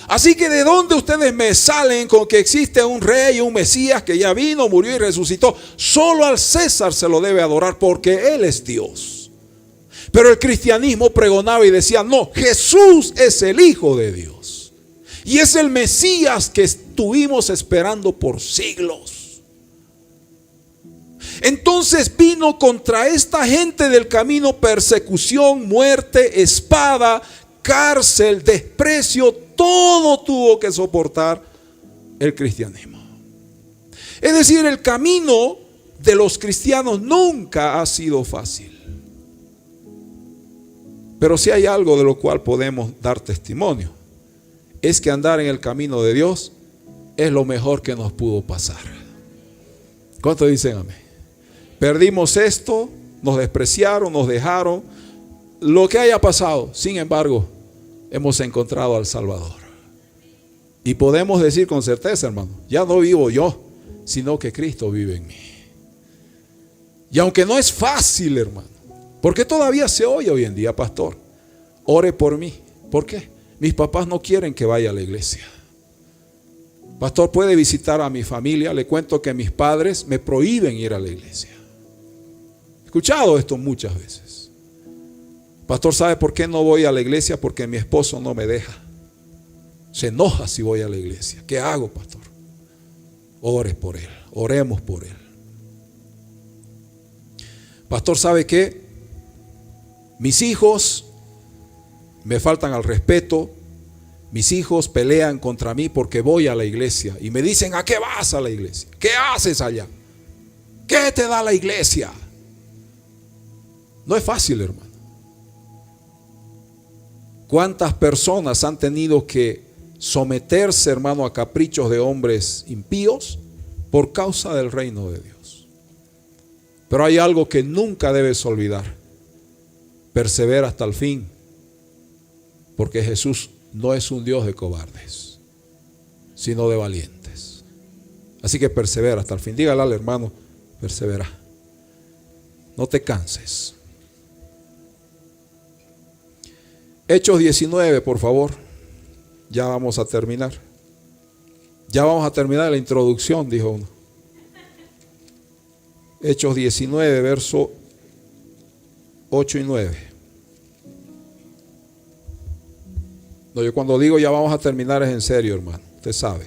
Así que ¿de dónde ustedes me salen con que existe un rey y un Mesías que ya vino, murió y resucitó? Solo al César se lo debe adorar porque él es Dios. Pero el cristianismo pregonaba y decía: no, Jesús es el Hijo de Dios y es el Mesías que estuvimos esperando por siglos. Entonces vino contra esta gente del camino persecución, muerte, espada, cárcel, desprecio. Todo tuvo que soportar el cristianismo. Es decir, el camino de los cristianos nunca ha sido fácil. Pero si hay algo de lo cual podemos dar testimonio, es que andar en el camino de Dios es lo mejor que nos pudo pasar. ¿Cuántos dicen amén? Perdimos esto, nos despreciaron, nos dejaron, lo que haya pasado. Sin embargo, hemos encontrado al Salvador. Y podemos decir con certeza, hermano, ya no vivo yo, sino que Cristo vive en mí. Y aunque no es fácil, hermano, porque todavía se oye hoy en día: pastor, ore por mí. ¿Por qué? Mis papás no quieren que vaya a la iglesia. Pastor, ¿puede visitar a mi familia? Le cuento que mis padres me prohíben ir a la iglesia. He escuchado esto muchas veces. Pastor, ¿sabe por qué no voy a la iglesia? Porque mi esposo no me deja. Se enoja si voy a la iglesia. ¿Qué hago, pastor? Ore por él, oremos por él. Pastor, ¿sabe qué? Mis hijos me faltan al respeto. Mis hijos pelean contra mí porque voy a la iglesia y me dicen: ¿a qué vas a la iglesia? ¿Qué haces allá? ¿Qué te da la iglesia? No es fácil, hermano. ¿Cuántas personas han tenido que someterse, hermano, a caprichos de hombres impíos por causa del reino de Dios? Pero hay algo que nunca debes olvidar: persevera hasta el fin, porque Jesús no es un Dios de cobardes, sino de valientes. Así que persevera hasta el fin. Dígale al hermano: persevera, no te canses. Hechos 19, por favor. Ya vamos a terminar. Ya vamos a terminar la introducción, dijo uno. Hechos 19, verso 8 y 9. No, yo cuando digo ya vamos a terminar es en serio, hermano. Usted sabe.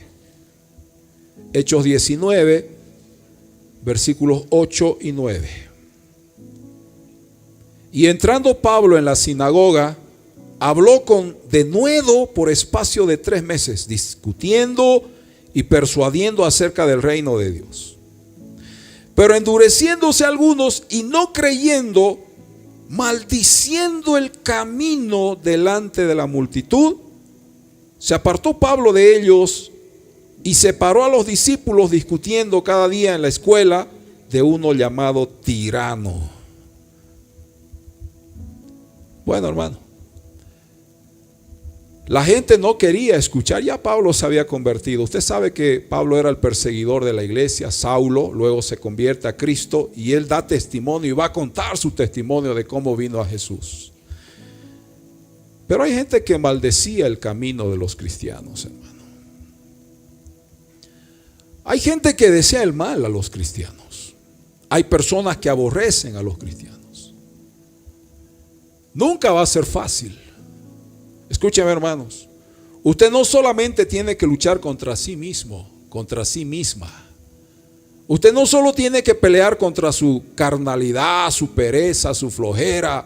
Hechos 19, versículos 8 y 9. Y entrando Pablo en la sinagoga, habló con denuedo por espacio de 3 meses, discutiendo y persuadiendo acerca del reino de Dios. Pero endureciéndose algunos y no creyendo, maldiciendo el camino delante de la multitud, se apartó Pablo de ellos y separó a los discípulos, discutiendo cada día en la escuela de uno llamado Tirano. Bueno, hermano, la gente no quería escuchar. Ya Pablo se había convertido. Usted sabe que Pablo era el perseguidor de la iglesia. Saulo luego se convierte a Cristo y él da testimonio y va a contar su testimonio de cómo vino a Jesús. Pero hay gente que maldecía el camino de los cristianos, hermano. Hay gente que desea el mal a los cristianos. Hay personas que aborrecen a los cristianos. Nunca va a ser fácil. Escúcheme, hermanos, usted no solamente tiene que luchar contra sí mismo, contra sí misma. Usted no solo tiene que pelear contra su carnalidad, su pereza, su flojera.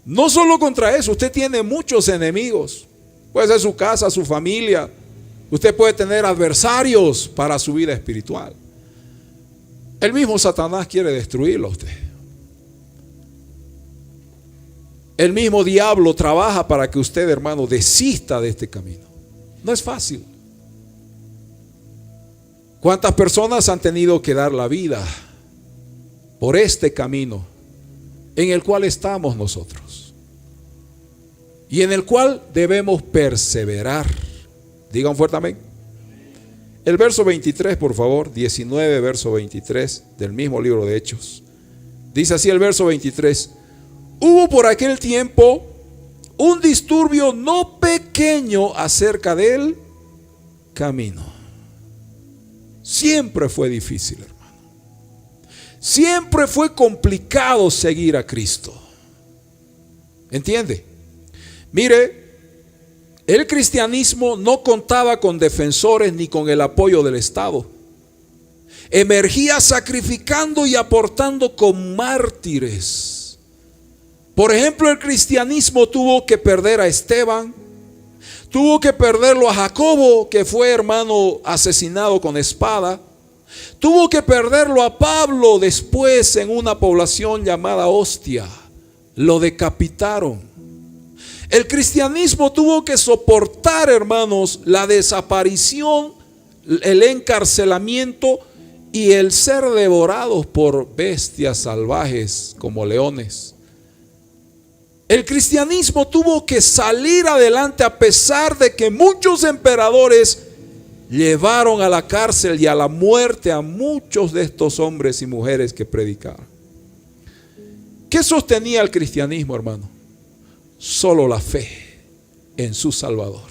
No solo contra eso, usted tiene muchos enemigos. Puede ser su casa, su familia. Usted puede tener adversarios para su vida espiritual. El mismo Satanás quiere destruirlo a usted. El mismo diablo trabaja para que usted, hermano, desista de este camino. No es fácil. ¿Cuántas personas han tenido que dar la vida por este camino en el cual estamos nosotros? Y en el cual debemos perseverar. Digan fuertemente. El verso 23, por favor, 19, verso 23 del mismo libro de Hechos. Dice así el verso 23. Hubo por aquel tiempo un disturbio no pequeño acerca del camino. Siempre fue difícil, hermano. Siempre fue complicado seguir a Cristo. ¿Entiende? Mire, el cristianismo no contaba con defensores ni con el apoyo del Estado. Emergía sacrificando y aportando con mártires. Por ejemplo, el cristianismo tuvo que perder a Esteban, tuvo que perderlo a Jacobo, que fue, hermano, asesinado con espada, tuvo que perderlo a Pablo después en una población llamada Ostia, lo decapitaron. El cristianismo tuvo que soportar, hermanos, la desaparición, el encarcelamiento y el ser devorados por bestias salvajes como leones. El cristianismo tuvo que salir adelante a pesar de que muchos emperadores llevaron a la cárcel y a la muerte a muchos de estos hombres y mujeres que predicaban. ¿Qué sostenía el cristianismo, hermano? Solo la fe en su Salvador.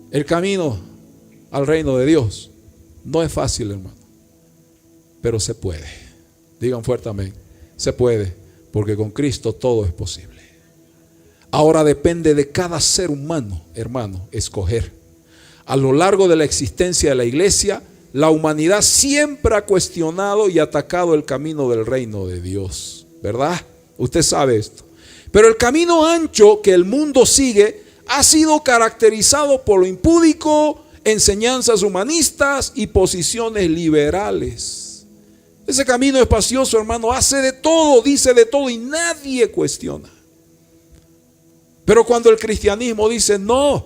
El camino al reino de Dios no es fácil, hermano, pero se puede. Digan fuertemente, se puede. Porque con Cristo todo es posible. Ahora depende de cada ser humano, hermano, escoger. A lo largo de la existencia de la iglesia, la humanidad siempre ha cuestionado y atacado el camino del reino de Dios. ¿Verdad? Usted sabe esto. Pero el camino ancho que el mundo sigue ha sido caracterizado por lo impúdico, enseñanzas humanistas y posiciones liberales. Ese camino espacioso, hermano, hace de todo, dice de todo y nadie cuestiona. Pero cuando el cristianismo dice no,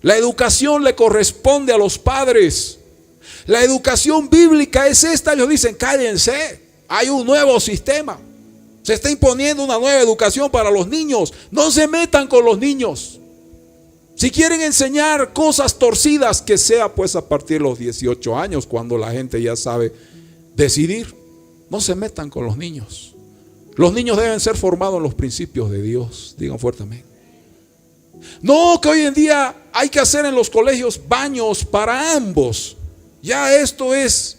la educación le corresponde a los padres. La educación bíblica es esta. Ellos dicen cállense, hay un nuevo sistema. Se está imponiendo una nueva educación para los niños. No se metan con los niños. Si quieren enseñar cosas torcidas, que sea pues a partir de los 18 años, cuando la gente ya sabe decidir. No se metan con los niños. Los niños deben ser formados en los principios de Dios. Digan fuertemente. No, que hoy en día hay que hacer en los colegios baños para ambos. Ya esto es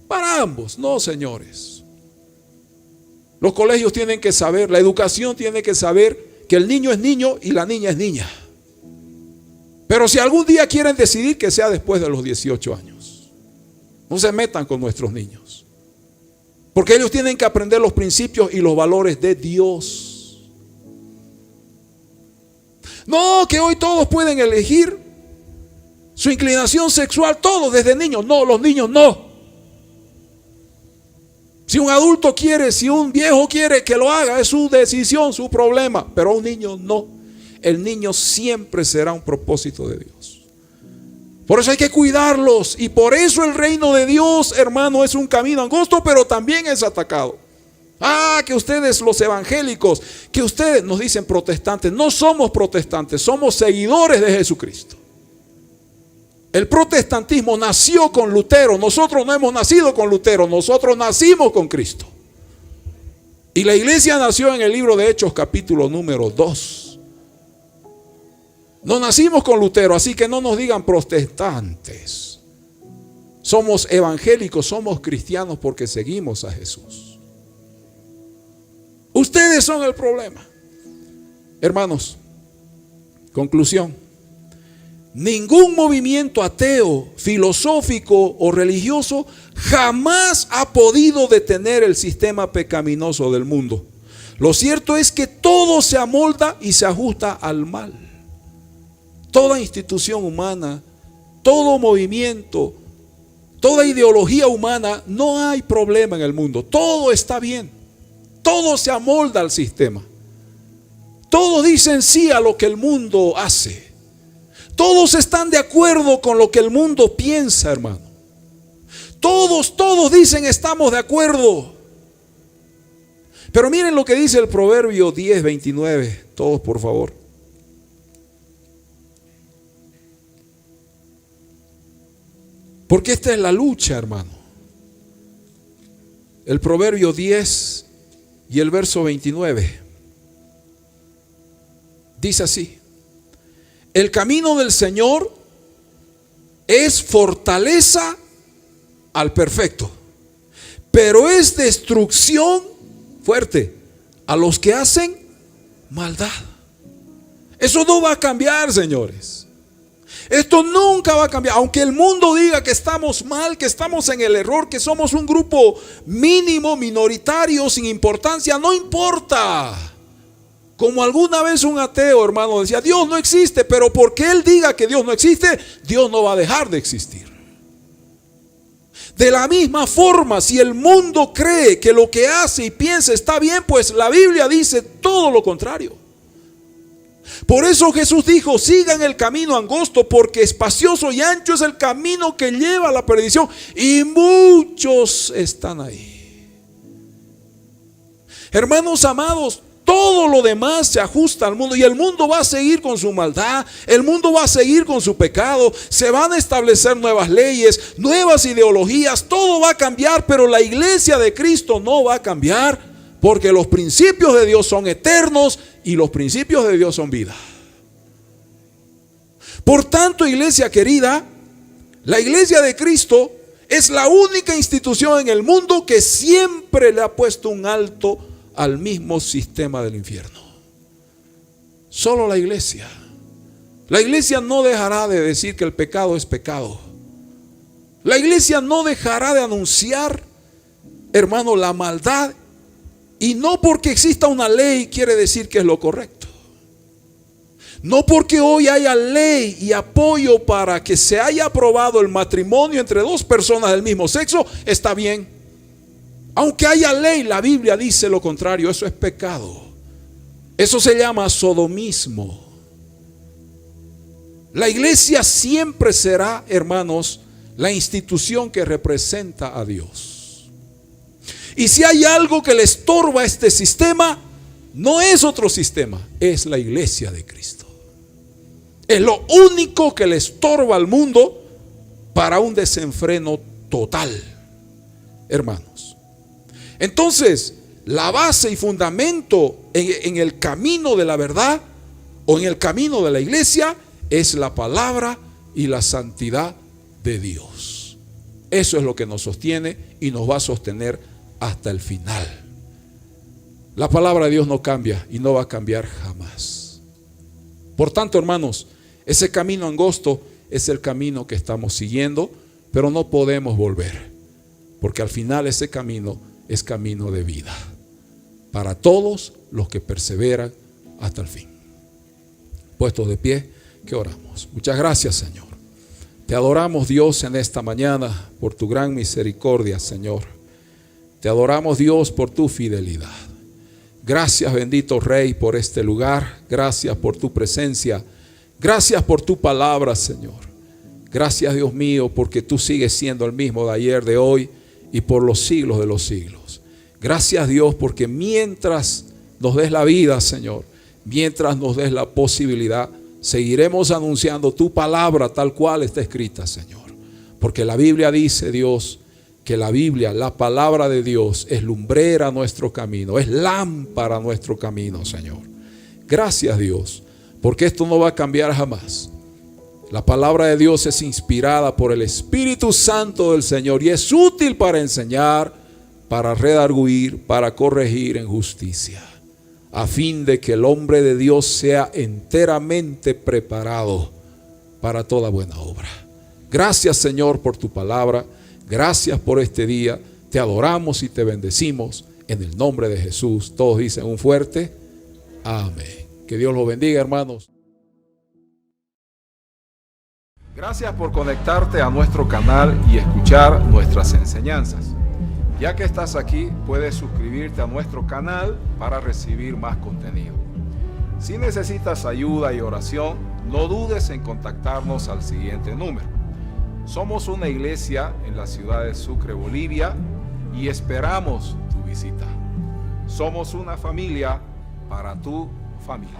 para ambos. No, señores. Los colegios tienen que saber, la educación tiene que saber que el niño es niño y la niña es niña. Pero si algún día quieren decidir, que sea después de los 18 años. No se metan con nuestros niños. Porque ellos tienen que aprender los principios y los valores de Dios. No, que hoy todos pueden elegir su inclinación sexual, todos desde niños. No, los niños no. Si un adulto quiere, si un viejo quiere que lo haga, es su decisión, su problema. Pero un niño no. El niño siempre será un propósito de Dios. Por eso hay que cuidarlos. Y por eso el reino de Dios, hermano, es un camino angosto, pero también es atacado. Que ustedes los evangélicos, que ustedes nos dicen protestantes. No somos protestantes, somos seguidores de Jesucristo. El protestantismo nació con Lutero. Nosotros no hemos nacido con Lutero, nosotros nacimos con Cristo. Y la iglesia nació en el libro de Hechos, capítulo número 2. No nacimos con Lutero, así que no nos digan protestantes. Somos evangélicos, somos cristianos porque seguimos a Jesús. Ustedes son el problema. Hermanos, conclusión. Ningún movimiento ateo, filosófico o religioso jamás ha podido detener el sistema pecaminoso del mundo. Lo cierto es que todo se amolda y se ajusta al mal. Toda institución humana, todo movimiento, toda ideología humana, no hay problema en el mundo. Todo está bien. Todo se amolda al sistema. Todos dicen sí a lo que el mundo hace. Todos están de acuerdo con lo que el mundo piensa, hermano. Todos dicen estamos de acuerdo. Pero miren lo que dice el Proverbio 10:29. Todos, por favor. Porque esta es la lucha, hermano. El Proverbio 10 y el verso 29. Dice así. El camino del Señor es fortaleza al perfecto, pero es destrucción fuerte a los que hacen maldad. Eso no va a cambiar, señores. Esto nunca va a cambiar. Aunque el mundo diga que estamos mal, que estamos en el error, que somos un grupo mínimo, minoritario, sin importancia, no importa. Como alguna vez un ateo, hermano, decía, Dios no existe, pero porque él diga que Dios no existe, Dios no va a dejar de existir. De la misma forma, si el mundo cree que lo que hace y piensa está bien, pues la Biblia dice todo lo contrario. Por eso Jesús dijo, sigan el camino angosto, porque espacioso y ancho es el camino que lleva a la perdición, y muchos están ahí. Hermanos amados, todo lo demás se ajusta al mundo y el mundo va a seguir con su maldad, el mundo va a seguir con su pecado, se van a establecer nuevas leyes, nuevas ideologías, todo va a cambiar, pero la iglesia de Cristo no va a cambiar, porque los principios de Dios son eternos y los principios de Dios son vida. Por tanto, iglesia querida, la iglesia de Cristo es la única institución en el mundo que siempre le ha puesto un alto al mismo sistema del infierno. Solo la iglesia. La iglesia no dejará de decir que el pecado es pecado. La iglesia no dejará de anunciar, hermano, la maldad. Y no porque exista una ley quiere decir que es lo correcto. No porque hoy haya ley y apoyo para que se haya aprobado el matrimonio entre dos personas del mismo sexo, está bien. Aunque haya ley, la Biblia dice lo contrario, eso es pecado. Eso se llama sodomismo. La iglesia siempre será, hermanos, la institución que representa a Dios. Y si hay algo que le estorba a este sistema, no es otro sistema, es la iglesia de Cristo. Es lo único que le estorba al mundo para un desenfreno total, hermanos. Entonces, la base y fundamento en el camino de la verdad o en el camino de la iglesia es la palabra y la santidad de Dios. Eso es lo que nos sostiene y nos va a sostener hasta el final. La palabra de Dios no cambia y no va a cambiar jamás. Por tanto, hermanos, ese camino angosto es el camino que estamos siguiendo, pero no podemos volver, porque al final ese camino es camino de vida para todos los que perseveran hasta el fin. Puestos de pie, que oramos. Muchas gracias, Señor. Te adoramos, Dios, en esta mañana por tu gran misericordia, Señor. Te adoramos, Dios, por tu fidelidad. Gracias, bendito Rey, por este lugar. Gracias por tu presencia. Gracias por tu palabra, Señor. Gracias, Dios mío, porque tú sigues siendo el mismo de ayer, de hoy y por los siglos de los siglos. Gracias, Dios, porque mientras nos des la vida, Señor, mientras nos des la posibilidad, seguiremos anunciando tu palabra tal cual está escrita, Señor. Porque la Biblia dice, Dios, que la Biblia, la palabra de Dios, es lumbrera a nuestro camino, es lámpara a nuestro camino, Señor. Gracias, Dios, porque esto no va a cambiar jamás. La palabra de Dios es inspirada por el Espíritu Santo del Señor y es útil para enseñar, para redarguir, para corregir en justicia, a fin de que el hombre de Dios sea enteramente preparado para toda buena obra. Gracias, Señor, por tu palabra. Gracias por este día. Te adoramos y te bendecimos en el nombre de Jesús. Todos dicen un fuerte amén. Que Dios los bendiga, hermanos. Gracias por conectarte a nuestro canal y escuchar nuestras enseñanzas. Ya que estás aquí, puedes suscribirte a nuestro canal para recibir más contenido. Si necesitas ayuda y oración, no dudes en contactarnos al siguiente número. Somos una iglesia en la ciudad de Sucre, Bolivia, y esperamos tu visita. Somos una familia para tu familia.